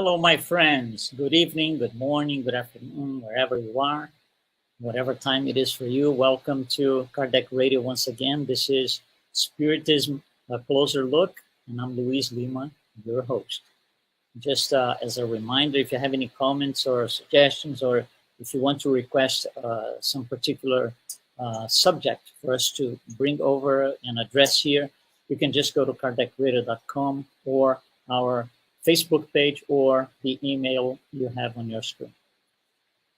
Hello, my friends. Good evening, good morning, good afternoon, wherever you are, whatever time it is for you. Welcome to Kardec Radio once again. This is Spiritism, a closer look, and I'm Luiz Lima, your host. Just as a reminder, if you have any comments or suggestions, or if you want to request some particular subject for us to bring over and address here, you can just go to kardecradio.com or our Facebook page or the email you have on your screen.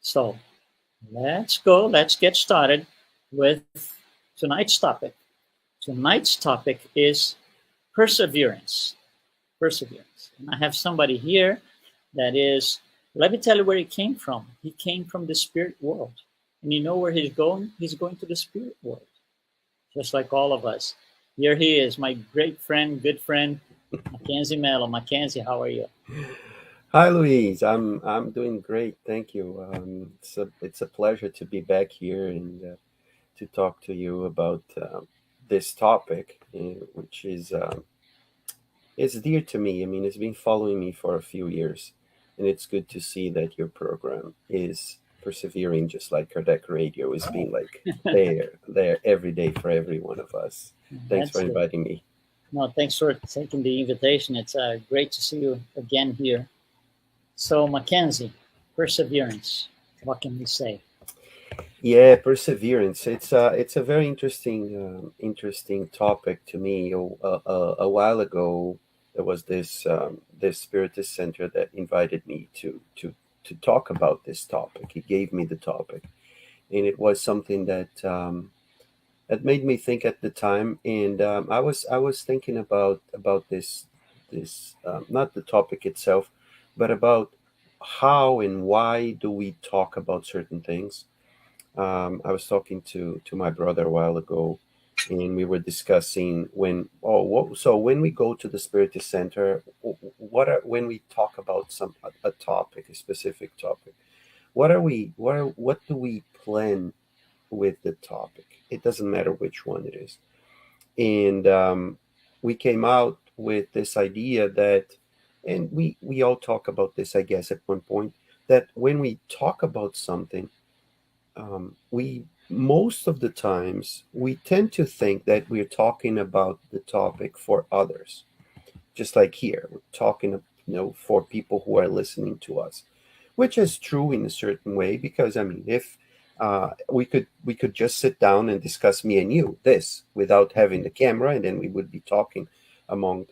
So let's go. Let's get started with tonight's topic. Tonight's topic is perseverance. Perseverance. And I have somebody here that is, let me tell you where he came from. He came from the spirit world. And you know where he's going? He's going to the spirit world, just like all of us. Here he is, my great friend, good friend, Mackenzie Melo. Mackenzie, how are you? Hi, Louise. I'm doing great, thank you. It's a pleasure to be back here and to talk to you about this topic, which is it's dear to me. I mean, it's been following me for a few years, and it's good to see that your program is persevering, just like Kardec Radio is being like there every day for every one of us. Thanks for inviting me. No, thanks for taking the invitation. It's great to see you again here. So, Mackenzie, perseverance. What can we say? Yeah, perseverance. It's a very interesting topic to me. A while ago, there was this Spiritist center that invited me to talk about this topic. He gave me the topic, and it was something that made me think at the time. And I was thinking about this not the topic itself, but about how and why do we talk about certain things. I was talking to my brother a while ago, and we were discussing so when we go to the Spiritist Center, when we talk about a topic, a specific topic, what do we plan with the topic? It doesn't matter which one it is, and we came out with this idea that, and we all talk about this, I guess, at one point, that when we talk about something, we most of the times we tend to think that we're talking about the topic for others, just like here we're talking, for people who are listening to us, which is true in a certain way, because I mean, if we could just sit down and discuss me and you this without having the camera, and then we would be talking among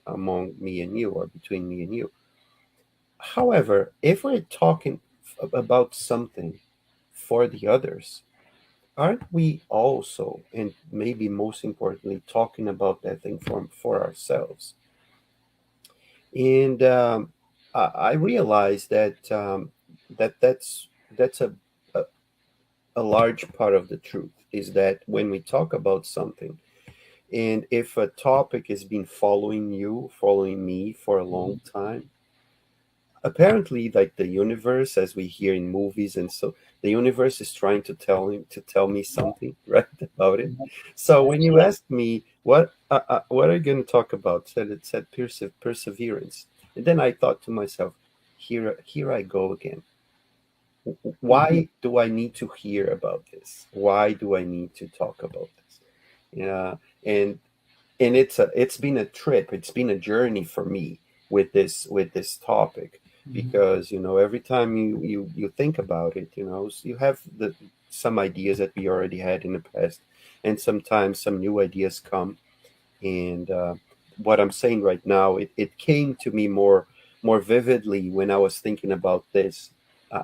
me and you, or between me and you. However, if we're talking about something for the others, aren't we also, and maybe most importantly, talking about that thing for ourselves? And I realized that that's a, a large part of the truth, is that when we talk about something, and if a topic has been following me for a long time, apparently, like the universe, as we hear in movies, and so the universe is trying to tell me something right about it. So when you asked me what are you going to talk about, it said perseverance, and then I thought to myself, here I go again. Why do I need to hear about this? Why do I need to talk about this? Yeah, and it's been a trip. It's been a journey for me with this topic, because every time you think about it, you have some ideas that we already had in the past, and sometimes some new ideas come. And what I'm saying right now, it came to me more vividly when I was thinking about this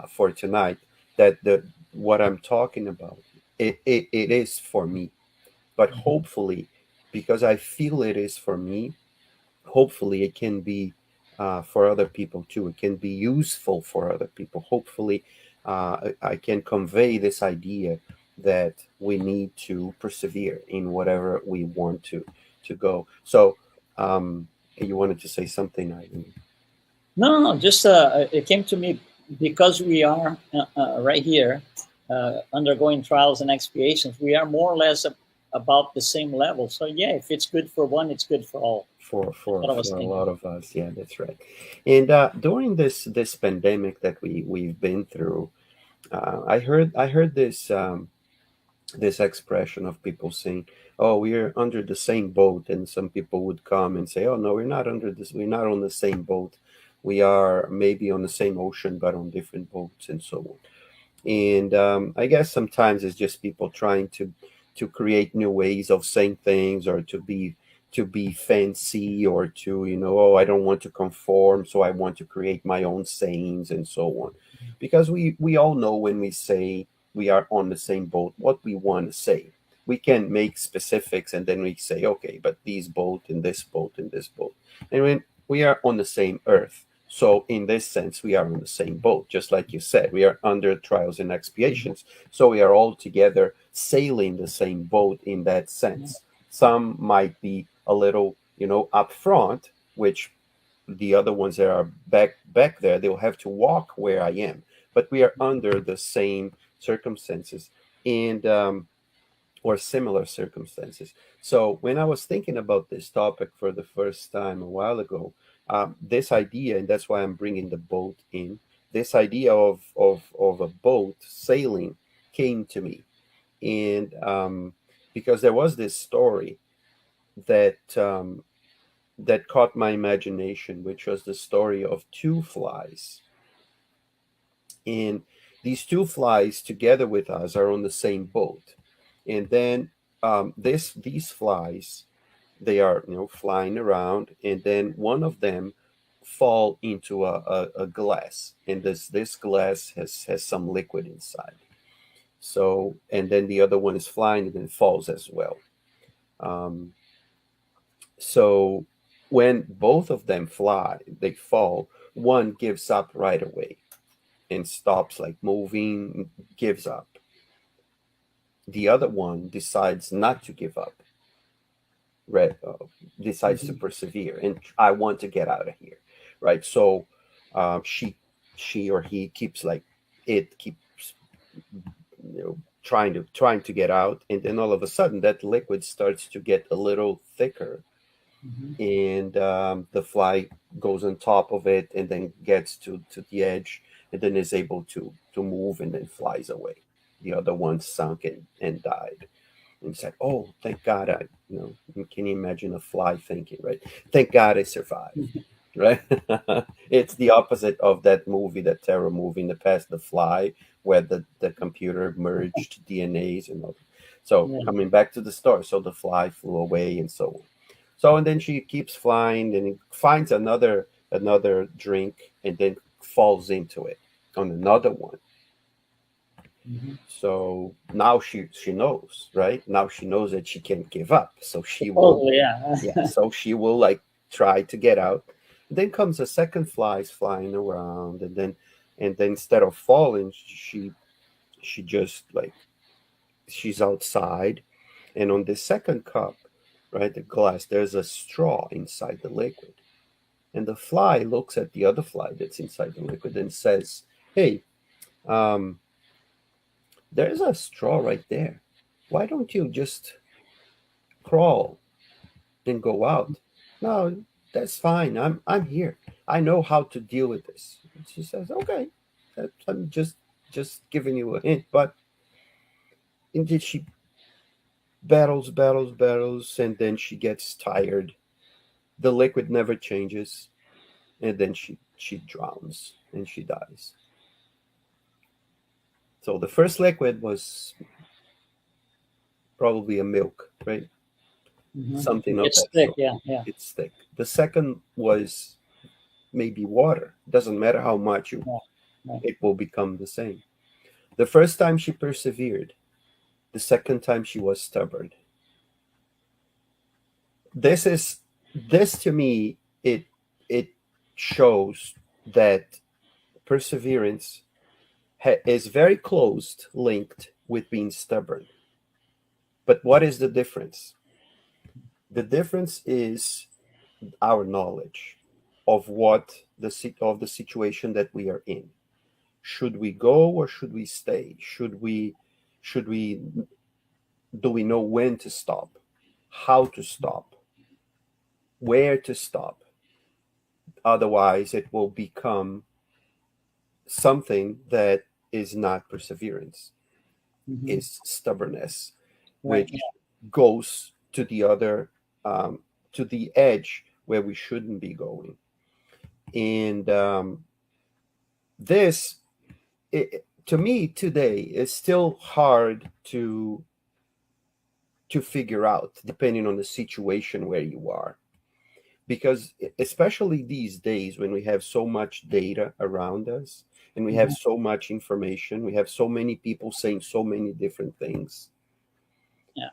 for tonight, that the what I'm talking about, it is for me, but hopefully, because I feel it is for me, hopefully it can be for other people too. It can be useful for other people. Hopefully, I can convey this idea that we need to persevere in whatever we want to go. So, you wanted to say something, I mean. No. Just it came to me because we are right here undergoing trials and expiations. We are more or less about the same level. So yeah, if it's good for one, it's good for all. what I was for a thinking. lot of us. Yeah, that's right. And during this pandemic that we've been through, I heard this expression of people saying, "Oh, we're under the same boat," and some people would come and say, "Oh no, we're not under this. We're not on the same boat. We are maybe on the same ocean, but on different boats," and so on. And I guess sometimes it's just people trying to create new ways of saying things, or to be fancy, or to, oh, I don't want to conform, so I want to create my own sayings and so on. Because we all know when we say we are on the same boat, what we want to say. We can make specifics, and then we say, okay, but these boat and this boat and this boat. And when we are on the same earth, so in this sense, we are on the same boat, just like you said. We are under trials and expiations, so we are all together sailing the same boat in that sense. Some might be a little, up front, which the other ones that are back there, they'll have to walk where I am. But we are under the same circumstances, and or similar circumstances. So when I was thinking about this topic for the first time a while ago, this idea, and that's why I'm bringing the boat in, this idea of a boat sailing came to me. And because there was this story that that caught my imagination, which was the story of two flies. And these two flies together with us are on the same boat. And then these flies, they are, flying around, and then one of them fall into a glass, and this glass has some liquid inside. So, and then the other one is flying and then falls as well. um, so when both of them they fall, one gives up right away and stops like moving, gives up. The other one decides not to give up, right? Decides to Mhm. persevere, and I want to get out of here, right? So she or he keeps like, it keeps, trying to get out, and then all of a sudden that liquid starts to get a little thicker, Mhm. and the fly goes on top of it, and then gets to the edge, and then is able to move, and then flies away. The other one sunk and died. And it's like, oh, thank God! Can you imagine a fly thinking, right? Thank God I survived, right? It's the opposite of that movie, that terror movie in the past, The Fly, where the computer merged DNAs and all. So Yeah. coming back to the story, so the fly flew away and so on. So and then she keeps flying and finds another drink, and then falls into it on another one. Mhm. So now she knows, right? Now she knows that she can't give up. So she will, Supposedly, yeah. yeah. So she will like try to get out. Then comes a second flies flying around, and then instead of falling, she just like, she's outside, and on the second cup, right, the glass, there's a straw inside the liquid, and the fly looks at the other fly that's inside the liquid and says, "Hey, um, there's a straw right there. Why don't you just crawl and go out?" "No, that's fine. I'm here. I know how to deal with this." And she says, "Okay, I'm just giving you a hint." But indeed, she battles, and then she gets tired. The liquid never changes, and then she drowns and she dies. So the first liquid was probably a milk, right? Mhm. Something It of gets that thick, sort. yeah, yeah. It's thick. The second was maybe water. Doesn't matter how much you, Yeah, right. it will become the same. The first time she persevered. The second time she was stubborn. This is this to me, it shows that perseverance is very close linked with being stubborn. But what is the difference? The difference is our knowledge of of the situation that we are in. Should we go or should we stay? Should we do we know when to stop? How to stop? where to stop. Otherwise, it will become something that is not perseverance, Mm-hmm. is stubbornness, Right. which goes to the other, to the edge where we shouldn't be going. And this, to me today, is still hard to figure out, depending on the situation where you are. Because especially these days when we have so much data around us and we have Mm-hmm. so much information, we have so many people saying so many different things. Yeah.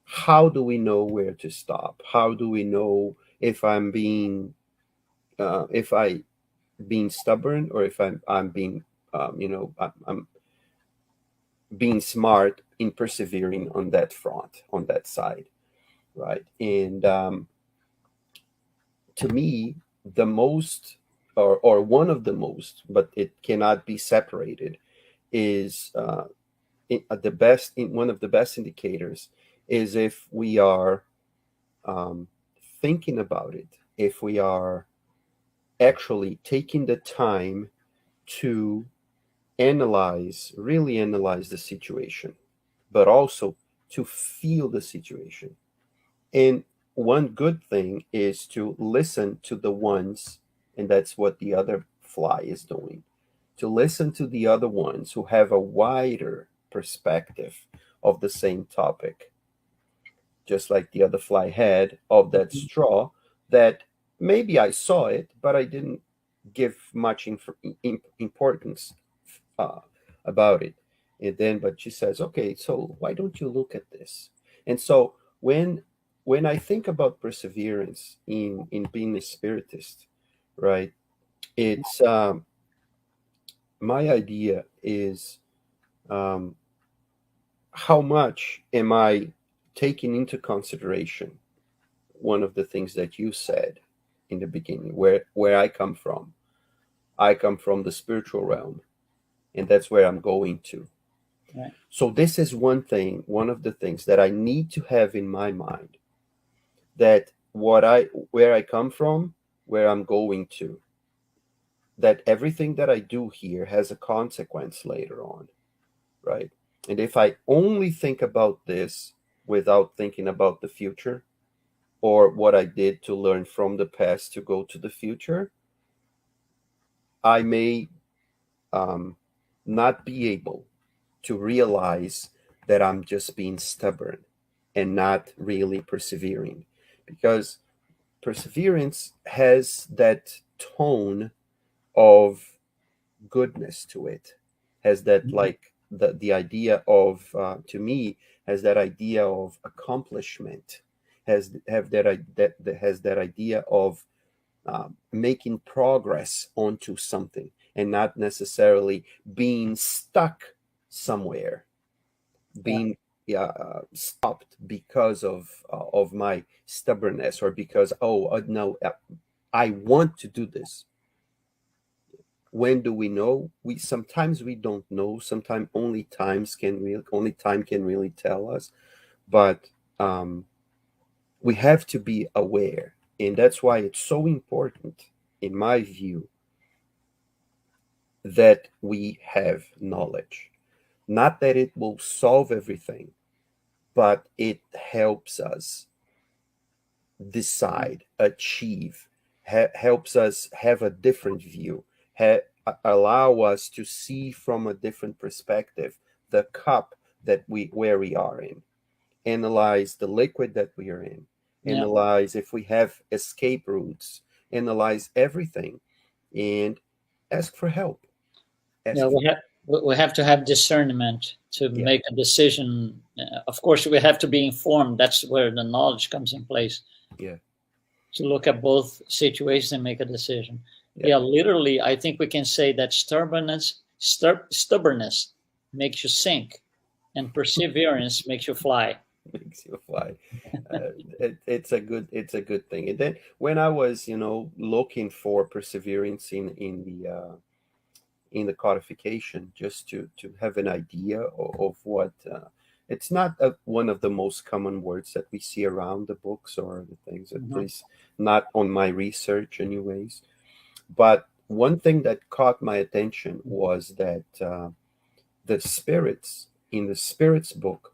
How do we know where to stop? How do we know if I'm being, if I being stubborn, or if I'm being, I'm being smart in persevering on that front, on that side, right? And to me, the most, or one of the most, but it cannot be separated, is the best, one of the best indicators is if we are um, thinking about it, if we are actually taking the time to analyze, really analyze the situation, but also to feel the situation. And one good thing is to listen to the ones, and that's what the other fly is doing, to listen to the other ones who have a wider perspective of the same topic, just like the other fly had of that Mm-hmm. straw, that maybe I saw it, but I didn't give much importance uh, about it. And then, but she says, okay, so why don't you look at this? And so when I think about perseverance in being a spiritist, right? It's my idea is, um, how much am I taking into consideration one of the things that you said in the beginning, where I come from. I come from the spiritual realm, and that's where I'm going to. Right. So this is one thing, one of the things that I need to have in my mind, that where I come from, where I'm going to, that everything that I do here has a consequence later on, right? And if I only think about this without thinking about the future, or what I did to learn from the past to go to the future, I may um, not be able to realize that I'm just being stubborn and not really persevering. Because perseverance has that tone of goodness to it, has that, Mm-hmm. like, the idea of, to me, has that idea of accomplishment, that has that idea of making progress onto something, and not necessarily being stuck somewhere, Yeah. being, stopped because of my stubbornness, or because, oh, no, I want to do this. When do we know? We sometimes we don't know. Sometimes only time can really tell us. But we have to be aware, and that's why it's so important, in my view, that we have knowledge. Not that it will solve everything, but it helps us decide, achieve, helps us have a different view, allow us to see from a different perspective the cup that where we are in, analyze the liquid that we are in, Yeah. analyze if we have escape routes, analyze everything, and ask for help. Yeah. Ask for, We have to have discernment to yeah, make a decision. Of course, we have to be informed. That's where the knowledge comes in place, yeah, to look at both situations and make a decision. yeah. Yeah, literally, I think we can say that stubbornness makes you sink, and perseverance makes you fly. Makes you fly. It's a good thing. And then when I was, looking for perseverance in the codification, just to have an idea of what It's not one of the most common words that we see around the books or the things, at Mhm. least not on my research, anyways. But one thing that caught my attention was that the spirits in the spirits book,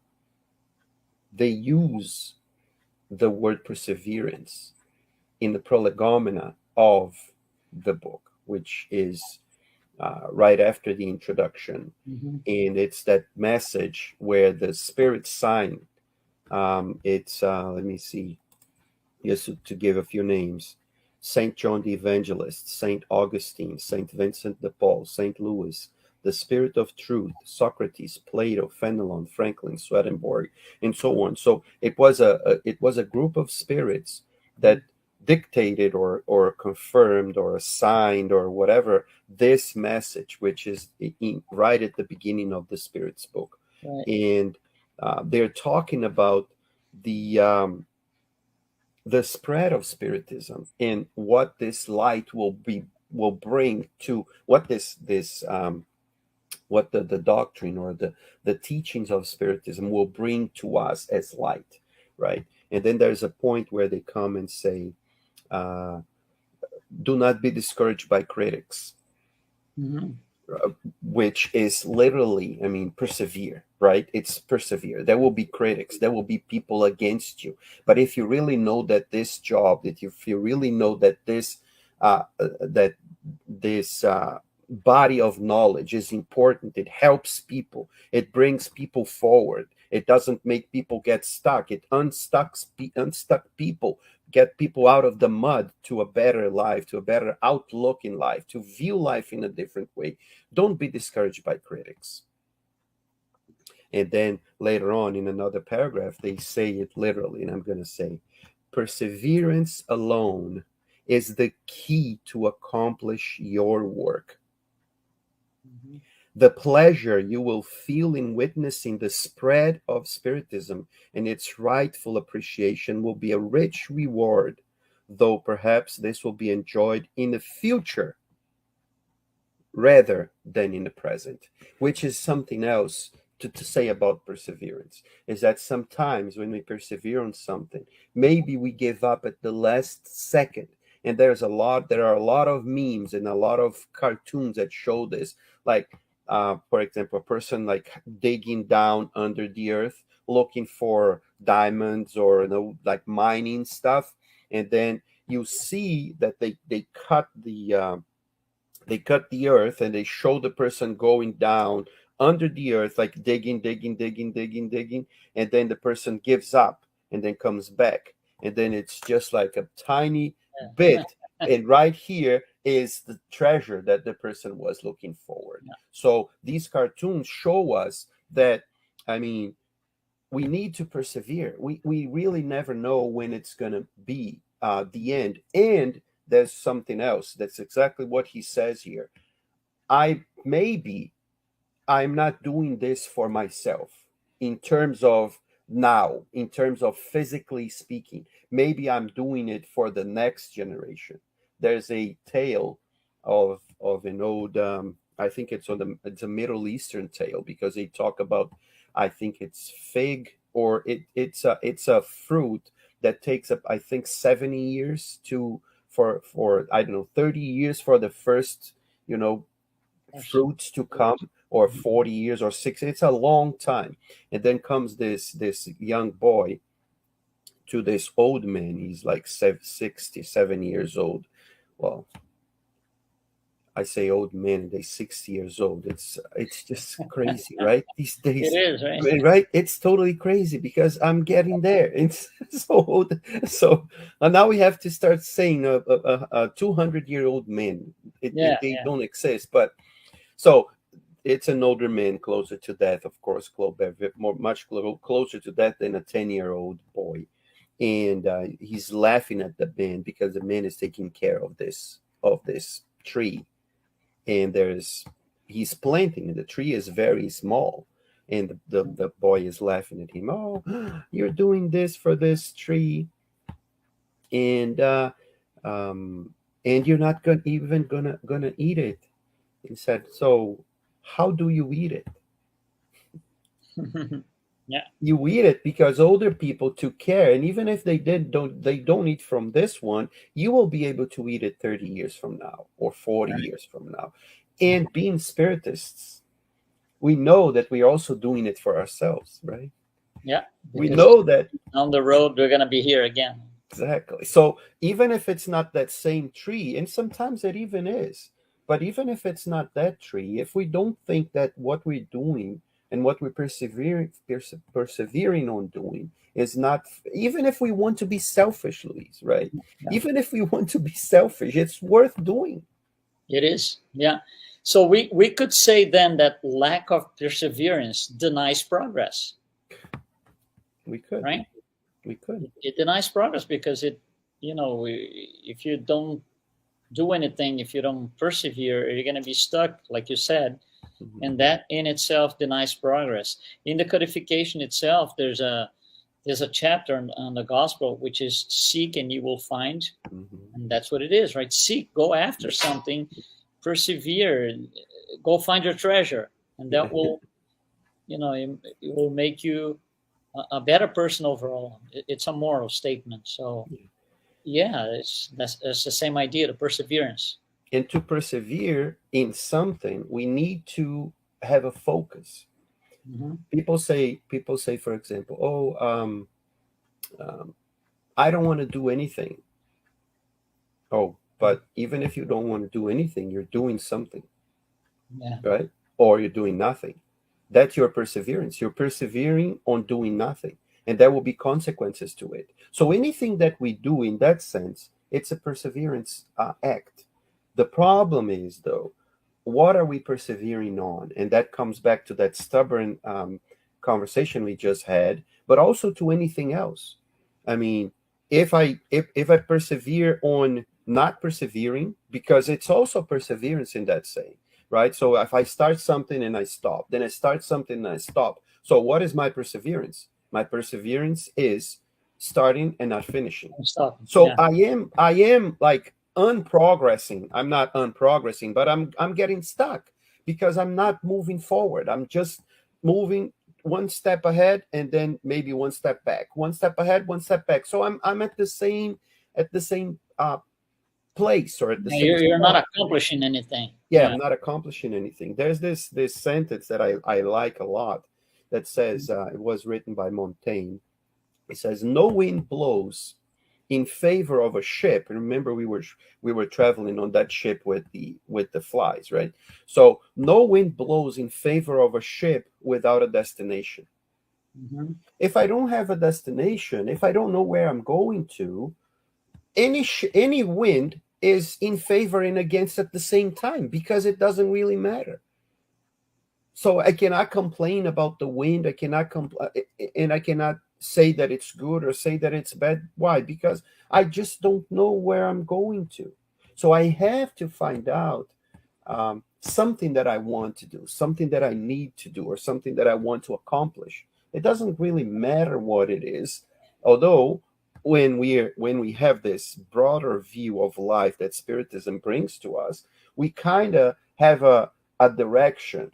they use the word perseverance in the prolegomena of the book, which is right after the introduction. Mhm. And it's that message where the spirit sign, it's, let me see, just to give a few names: Saint John the Evangelist, Saint Augustine, Saint Vincent de Paul, Saint Louis, the Spirit of Truth, Socrates, Plato, Fenelon, Franklin, Swedenborg, and so on. So it was a group of spirits that dictated or confirmed or assigned or whatever this message, which is right at the beginning of the Spirit's book. Right. And they're talking about the spread of spiritism and what this light will bring to what what the doctrine or the teachings of spiritism will bring to us as light, right? And then there's a point where they come and say, uh, do not be discouraged by critics, Mhm. which is literally, I mean, persevere, right? It's persevere. There will be critics, there will be people against you. But if you really know that this job, that if you really know that that this body of knowledge is important, it helps people, it brings people forward, it doesn't make people get stuck, it unstuck people, get people out of the mud to a better life, to a better outlook in life, to view life in a different way. Don't be discouraged by critics. And then later on in another paragraph, they say it literally, and I'm going to say, perseverance alone is the key to accomplish your work. Mhm. The pleasure you will feel in witnessing the spread of Spiritism and its rightful appreciation will be a rich reward, though perhaps this will be enjoyed in the future rather than in the present, which is something else to say about perseverance. Is that sometimes when we persevere on something, maybe we give up at the last second. And there are a lot of memes and a lot of cartoons that show this. Like, for example, a person like digging down under the earth looking for diamonds or, like mining stuff. And then you see that they cut the earth and they show the person going down under the earth, like digging, digging, digging, digging, digging, and then the person gives up and then comes back. And then it's just like a tiny Yeah. bit. And right here is the treasure that the person was looking forward. Yeah. So these cartoons show us that, I mean, we need to persevere. We really never know when it's going to be the end. And there's something else. That's exactly what he says here. I maybe I'm not doing this for myself in terms of now, in terms of physically speaking. Maybe I'm doing it for the next generation. There's a tale of an old, I think it's a Middle Eastern tale, because they talk about, I think it's fig, or it's a fruit that takes up, I think, 70 years to for I don't know, 30 years for the first, you know, First fruits to fruit. come, or Mhm. 40 years or 60. It's a long time. And then comes this young boy to this old man. He's like 67 years old. Well, I say old man and they 60 years old. It's just crazy, right? These It days, is, right? right? It's totally crazy because I'm getting there. It's so old. So now we have to start saying a 200-year-old man. Yeah, They yeah. don't exist, but so it's an older man, closer to death, of course, closer to death than a 10-year-old boy. And he's laughing at the man because the man is taking care of this tree. And he's planting, and the tree is very small. And the boy is laughing at him. Oh, you're doing this for this tree, and um, and you're not even gonna eat it. He said, so how do you eat it? Yeah. You eat it because older people took care, and even if they don't eat from this one, you will be able to eat it 30 years from now or 40 Right. years from now. And being spiritists, we know that we're also doing it for ourselves, right? Yeah. We Because know that. down the road we're gonna be here again. Exactly. So even if it's not that same tree, and sometimes it even is, but even if it's not that tree, if we don't think that what we're doing and what we're persevering on doing is not, even if we want to be selfish, Luis, right? Yeah. Even if we want to be selfish, it's worth doing. It is. Yeah. So we could say then that lack of perseverance denies progress, We could. right? We could. It denies progress because if you don't do anything, if you don't persevere, you're going to be stuck, like you said, Mhm. and that in itself denies progress. In the codification itself, there's a chapter on the gospel which is seek and you will find, Mhm. and that's what it is, right? Seek, go after something, persevere, go find your treasure, and Yeah. that will, it will make you a better person overall. It's a moral statement. So yeah, that's the same idea, the perseverance. And to persevere in something, we need to have a focus. Hmm. People say, for example, oh, um, I don't want to do anything. Oh, but even if you don't want to do anything, you're doing something, Yeah. right? Or you're doing nothing. That's your perseverance. You're persevering on doing nothing, and there will be consequences to it. So anything that we do in that sense, it's a perseverance act. The problem is, though, what are we persevering on? And that comes back to that stubborn conversation we just had, but also to anything else. I mean, if I persevere on not persevering, because it's also perseverance in that saying, right? So if I start something and I stop, then I start something and I stop. So what is my perseverance? My perseverance is starting and not finishing. I'm stopping. So Yeah. I am like unprogressing. I'm not unprogressing, but I'm getting stuck because I'm not moving forward. I'm just moving one step ahead and then maybe one step back. One step ahead, one step back. So I'm at the same place or at the Yeah, same you're not spot. accomplishing anything. Yeah, Yeah. I'm not accomplishing anything. There's this sentence that I like a lot that says it was written by Montaigne. It says, "No wind blows in favor of a ship." And remember, we were traveling on that ship with the flies, right? So no wind blows in favor of a ship without a destination. Hmm. If I don't have a destination, if I don't know where I'm going to, any wind is in favor and against at the same time because it doesn't really matter. So I cannot complain about the wind. I cannot and I cannot say that it's good or say that it's bad. Why? Because I just don't know where I'm going to. So I have to find out something that I want to do, something that I need to do, or something that I want to accomplish. It doesn't really matter what it is, although when we have this broader view of life that Spiritism brings to us, we kind of have a direction.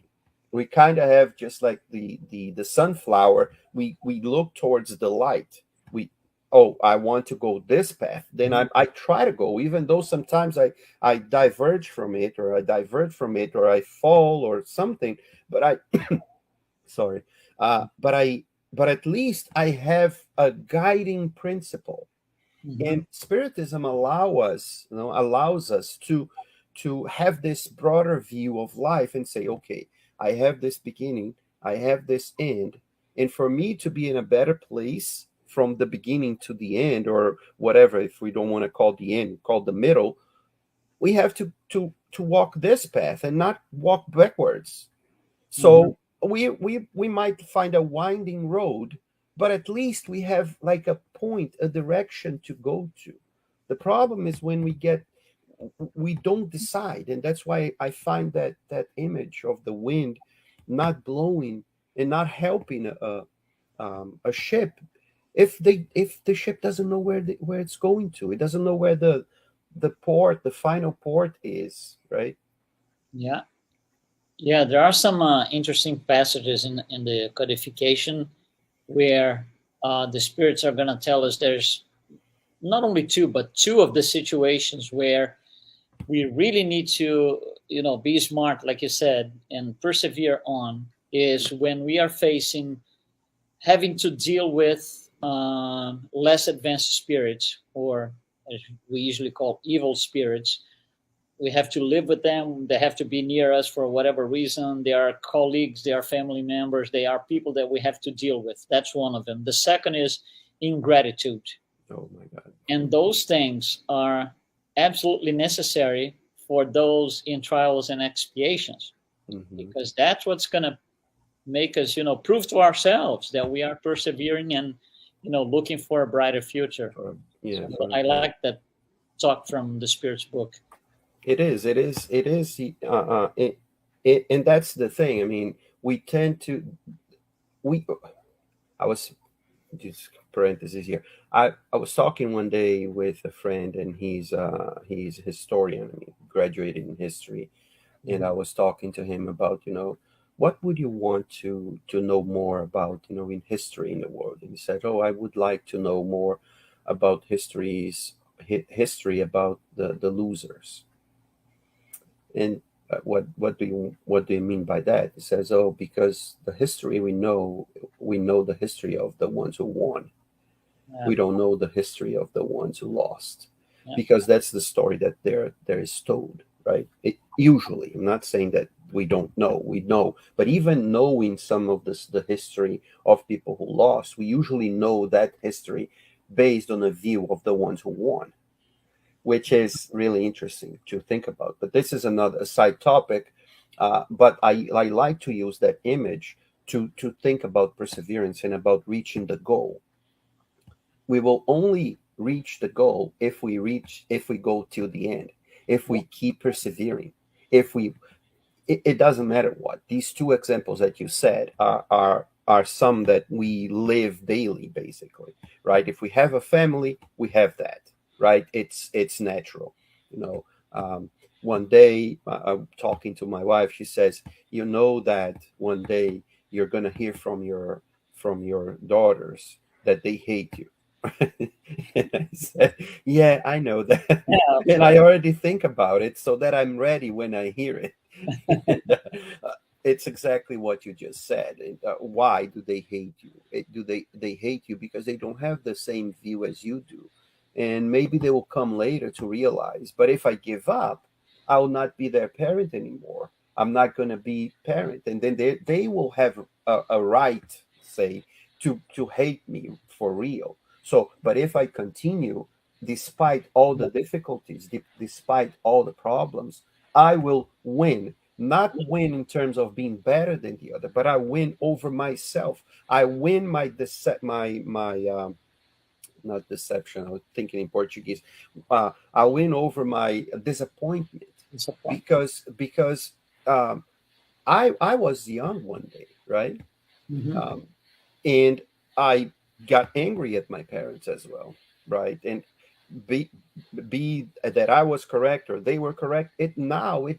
We kind of have, just like the sunflower, we look towards the light. We Oh, I want to go this path, then I try to go, even though sometimes I diverge from it, or I divert from it, or I fall or something. But I sorry, but at least I have a guiding principle. Hmm. And Spiritism allows us to have this broader view of life and say, okay, I have this beginning, I have this end, and for me to be in a better place from the beginning to the end, or whatever, if we don't want to call the end, call the middle, we have to walk this path and not walk backwards. Hmm. So we might find a winding road, but at least we have like a point, a direction to go to. The problem is when we don't decide, and that's why I find that image of the wind not blowing and not helping a ship. If the ship doesn't know where it's going to, it doesn't know where the final port is, right? Yeah. Yeah. There are some interesting passages in the codification. where the spirits are going to tell us there's not only two, but two of the situations where we really need to, be smart, like you said, and persevere on, is when we are facing having to deal with less advanced spirits, or as we usually call evil spirits. We have to live with them. They have to be near us for whatever reason. They are colleagues, they are family members, they are people that we have to deal with. That's one of them. The second is ingratitude. Oh my God. And those things are absolutely necessary for those in trials and expiations, Mm-hmm. because that's what's going to make us, prove to ourselves that we are persevering and, looking for a brighter future. Yeah, So I like that talk from the Spirit's book. it is. It is. It is. And that's the thing. I mean, we tend to. We. I was just parentheses here. I was talking one day with a friend, and he's a historian. I mean, graduated in history, and I was talking to him about, what would you want to know more about, in history in the world? And he said, oh, I would like to know more about history about the losers. And what do you mean by that? He says, oh, because the history we know the history of the ones who won. Yeah, We don't know the history of the ones who lost, yeah, because that's the story that there is told, right? Usually, I'm not saying that we don't know, we know, but even knowing some of the history of people who lost, we usually know that history based on a view of the ones who won, which is really interesting to think about. But this is another side topic. But I like to use that image to think about perseverance and about reaching the goal. We will only reach the goal if we go till the end, if we keep persevering, if we it doesn't matter what. These two examples that you said are some that we live daily, basically, right? If we have a family, we have that, right? It's natural, you know. One day, I'm talking to my wife. She says, "You know that one day you're gonna hear from your daughters that they hate you." And I said, "Yeah, I know that, yeah, of and I course. already think about it so that I'm ready when I hear it." And, it's exactly what you just said. And, why do they hate you? Do they hate you because they don't have the same view as you do? And maybe they will come later to realize. But if I give up, I will not be their parent anymore. I'm not going to be parent, and then they will have a right, say, to hate me for real. So, but if I continue, despite all the difficulties, despite all the problems, I will win. Not win in terms of being better than the other, but I win over myself. I win my not deception. I was thinking in Portuguese. I win over my disappointment, Disappointment. because um, I was young one day, right? Mm-hmm. Um, and I got angry at my parents as well, right? And be be that I was correct or they were correct. It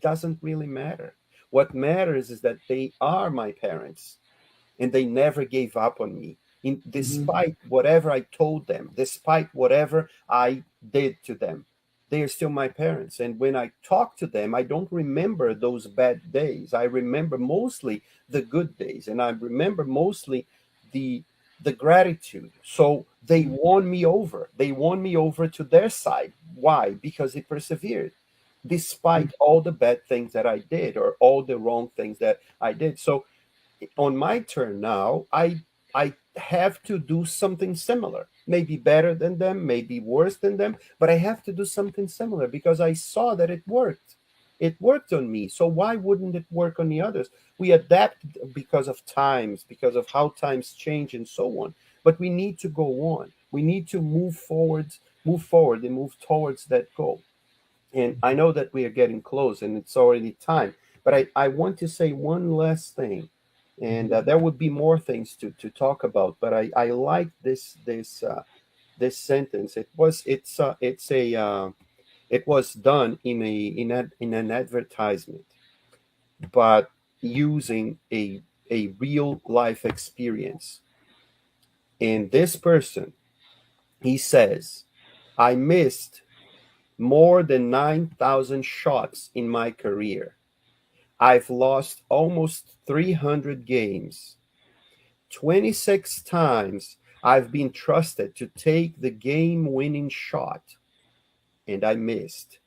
doesn't really matter. What matters is that they are my parents, and they never gave up on me. Mm-hmm. Despite whatever I told them, despite whatever I did to them, they are still my parents. And when I talk to them, I don't remember those bad days. I remember mostly the good days, and I remember mostly the the gratitude. So they won me over. They won me over to their side. Why? Because they persevered despite all the bad things that I did, or all the wrong things that I did. So on my turn now, I have to do something similar. Maybe better than them, maybe worse than them, but I have to do something similar because I saw that it worked. It worked on me. So why wouldn't it work on the others? We adapt because of times, because of how times change and so on. But we need to go on. We need to move forward and move towards that goal. And I know that we are getting close and it's already time, but I want to say one last thing. And there would be more things to talk about, but I like this sentence. It was done in an advertisement, but using a real life experience. And this person, he says, I missed more than 9,000 shots in my career. I've lost almost 300 games. 26 times I've been trusted to take the game winning shot, and I missed.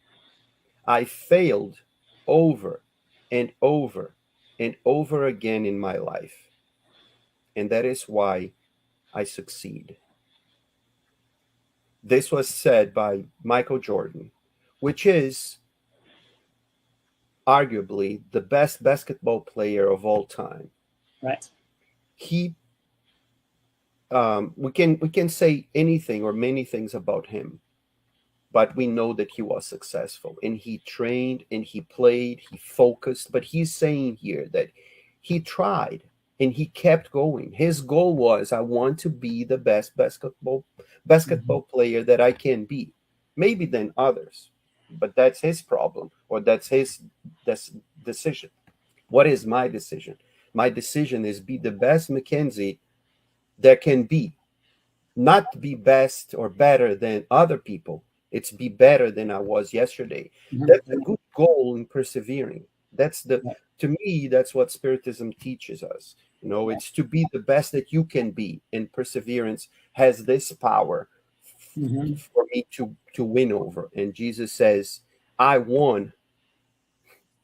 I failed over and over and over again in my life. And that is why I succeed. This was said by Michael Jordan, which is arguably the best basketball player of all time. Right. He, we can say anything or many things about him, but we know that he was successful and he trained and he played, he focused. But he's saying here that he tried and he kept going. His goal was, I want to be the best basketball player that I can be, maybe than others, but that's his problem, or that's his decision. What is my decision? My decision is be the best Mackenzie there can be, not be best or better than other people. It's be better than I was yesterday. That's a good goal in persevering. That's the To me, that's what Spiritism teaches us. It's to be the best that you can be, and perseverance has this power for me to win over. And Jesus says, I won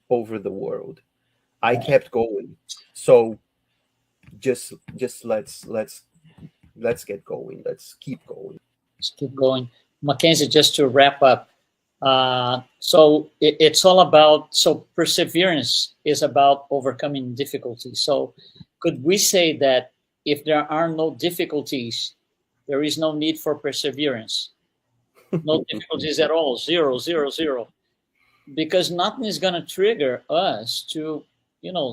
over the world. I kept going. So just let's get going. Let's keep going. Let's keep going. Mackenzie, just to wrap up, so it's all about, so perseverance is about overcoming difficulties. So could we say that if there are no difficulties, there is no need for perseverance? No difficulties at all, zero, zero, zero. Because nothing is going to trigger us to,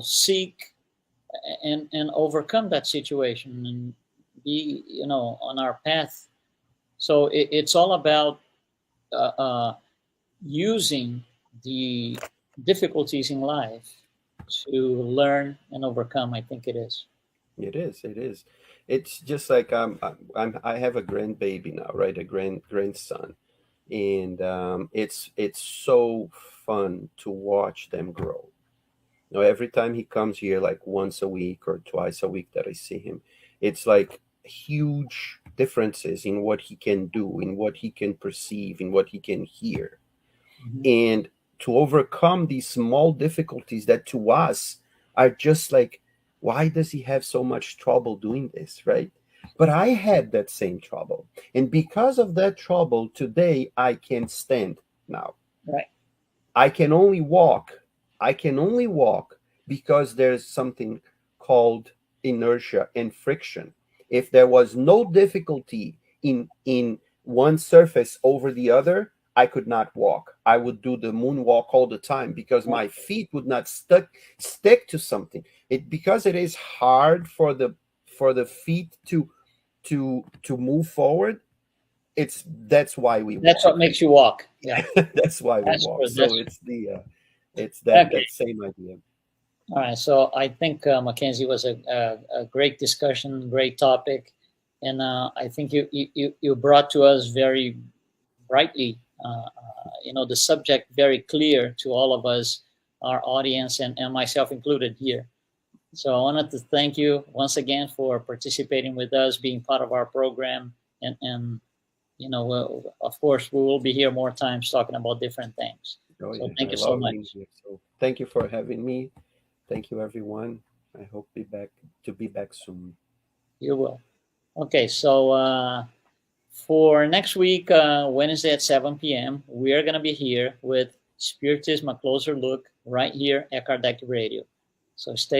seek and overcome that situation and be, on our path. So it's all about using the difficulties in life to learn and overcome. I think it is. It is. It is. It's just like I have a grandbaby now, right? A grandson, and it's so fun to watch them grow. Every time he comes here, like once a week or twice a week that I see him, it's like huge differences in what he can do, in what he can perceive, in what he can hear. And to overcome these small difficulties that to us are just like, why does he have so much trouble doing this, right? But I had that same trouble. And because of that trouble, today I can stand now. Right. I can only walk. I can only walk because there's something called inertia and friction. If there was no difficulty in one surface over the other, I could not walk. I would do the moonwalk all the time because my feet would not stick to something. Because it is hard for the feet to move forward. That's why we walk. That's what makes you walk. Yeah. That's why we walk. So it's that same idea. All right. So I think Mackenzie was a great discussion, great topic, and I think you brought to us very brightly, the subject very clear to all of us, our audience, and myself included here. So I wanted to thank you once again for participating with us, being part of our program, and of course, we will be here more times talking about different things. So thank you so much. So thank you for having me. Thank you, everyone. I hope to be back soon. You will. Okay, so for next week, Wednesday at 7 p.m., we are going to be here with Spiritism, a closer look, right here at Kardec Radio. So stay